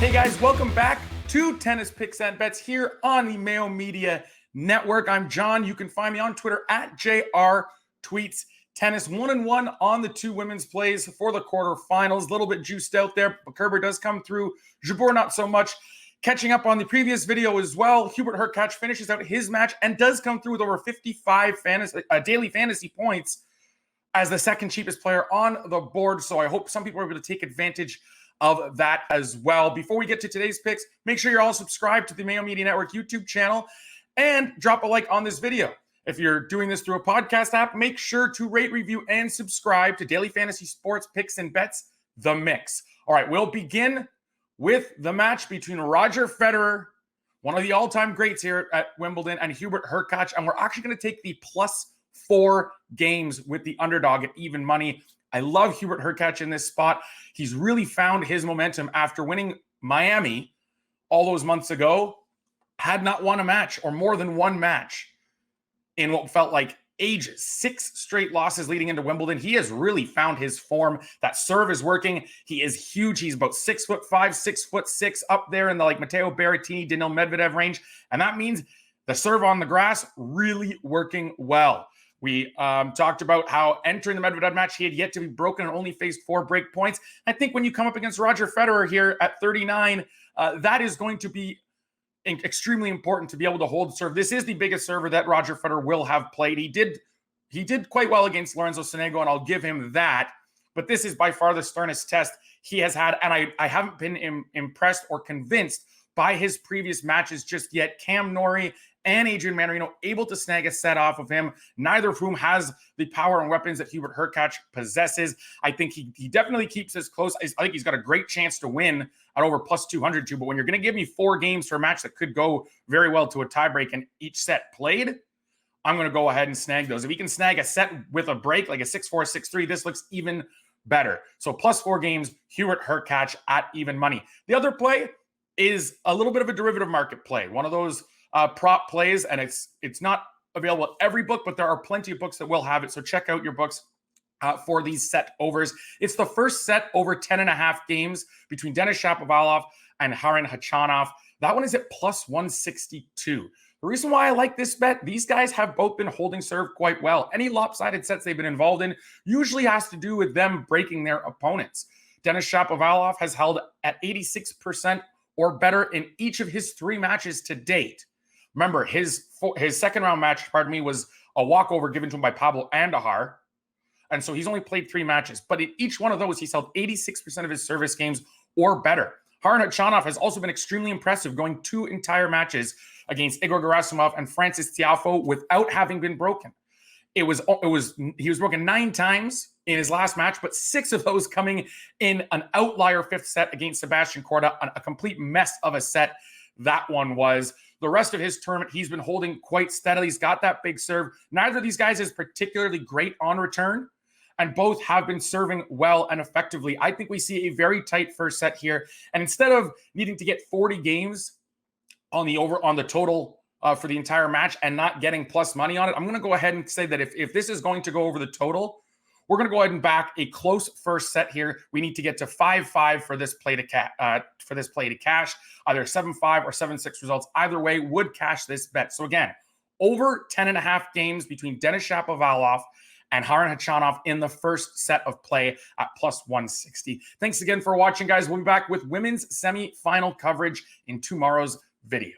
Hey guys, welcome back to Tennis Picks and Bets here on the Mayo Media Network. I'm John. You can find me on Twitter at JRTweets. Tennis 1-1 on the two women's plays for the quarterfinals. A little bit juiced out there, but Kerber does come through. Jabeur not so much. Catching up on the previous video as well, Hubert Hurkacz finishes out his match and does come through with over 55 daily fantasy points as the second cheapest player on the board. So I hope some people are able to take advantage of that as well. Before we get to today's picks, make sure you're all subscribed to the Mayo Media Network YouTube channel and drop a like on this video. If you're doing this through a podcast app, make sure to rate, review, and subscribe to Daily Fantasy Sports Picks and Bets, The Mix. All right, we'll begin with the match between Roger Federer, one of the all-time greats here at Wimbledon, and Hubert Hurkacz. And we're actually going to take the +4 games with the underdog at even money. I love Hubert Hurkacz in this spot. He's really found his momentum after winning Miami all those months ago. Had not won a match or more than one match in what felt like ages. 6 straight losses leading into Wimbledon. He has really found his form. That serve is working. He is huge. He's about 6'5", 6'6", up there in the like Matteo Berrettini, Daniil Medvedev range. And that means the serve on the grass really working well. We talked about how entering the Medvedev match, he had yet to be broken and only faced 4 break points. I think when you come up against Roger Federer here at 39, that is going to be extremely important to be able to hold serve. This is the biggest server that Roger Federer will have played. He did quite well against Lorenzo Sonego, and I'll give him that. But this is by far the sternest test he has had, and I haven't been impressed or convinced by his previous matches just yet. Cam Norrie and Adrian Manarino able to snag a set off of him, neither of whom has the power and weapons that Hubert Hurkacz possesses. I think he definitely keeps this close. I think he's got a great chance to win at over +200 too, but when you're going to give me 4 games for a match that could go very well to a tiebreak and each set played, I'm going to go ahead and snag those. If he can snag a set with a break, like a 6-4, 6-3, this looks even better. So +4 games, Hubert Hurkacz at even money. The other play is a little bit of a derivative market play, one of those prop plays, and it's not available at every book, but there are plenty of books that will have it. So check out your books for these set overs. It's the first set over 10.5 games between Denis Shapovalov and Khachanov. That one is at +162. The reason why I like this bet, these guys have both been holding serve quite well. Any lopsided sets they've been involved in usually has to do with them breaking their opponents. Denis Shapovalov has held at 86% or better in each of his 3 matches to date. Remember, his second round match, was a walkover given to him by Pablo Andahar. And so he's only played 3 matches. But in each one of those, he's held 86% of his service games or better. Khachanov has also been extremely impressive, going 2 entire matches against Igor Gerasimov and Francis Tiafoe without having been broken. He was broken 9 times in his last match, but 6 of those coming in an outlier 5th set against Sebastian Korda, a complete mess of a set that one was. The rest of his tournament, he's been holding quite steadily. He's got that big serve. Neither of these guys is particularly great on return, and both have been serving well and effectively. I think we see a very tight first set here. And instead of needing to get 40 games on the total for the entire match and not getting plus money on it, I'm going to go ahead and say that if this is going to go over the total, we're going to go ahead and back a close first set here. We need to get to 5-5 for this play to cash. Either 7-5 or 7-6 results. Either way would cash this bet. So again, over 10.5 games between Denis Shapovalov and Khachanov in the first set of play at +160. Thanks again for watching, guys. We'll be back with women's semi-final coverage in tomorrow's video.